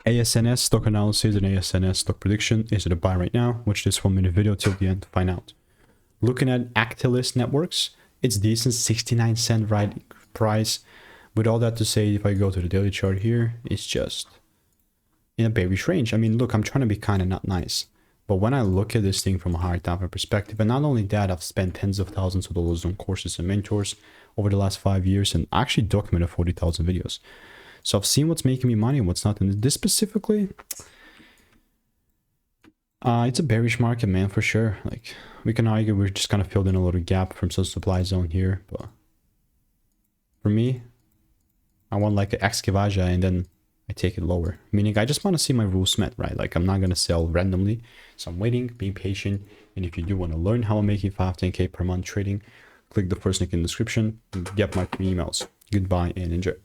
ASNS stock analysis and ASNS stock prediction. Is it a buy right now? Watch this 1-minute video till the end to find out. Looking at Actelis Networks, it's decent, 69-cent right price. With all that to say, if I go to the daily chart here, it's just in a bearish range. I mean, look, I'm trying to be kind of not nice. But when I look at this thing from a higher time perspective, and not only that, I've spent tens of thousands of dollars on courses and mentors over the last 5 years, and actually documented 40,000 videos. So I've seen what's making me money and what's not. And this specifically, it's a bearish market, man, for sure. Like, we can argue we're just kind of filled in a little gap from some supply zone here, but for me, I want like an excavaja and then I take it lower. Meaning I just want to see my rules met, right? Like, I'm not going to sell randomly. So I'm waiting, being patient. And if you do want to learn how I'm making 5-10K per month trading, click the first link in the description and get my free emails. Goodbye and enjoy.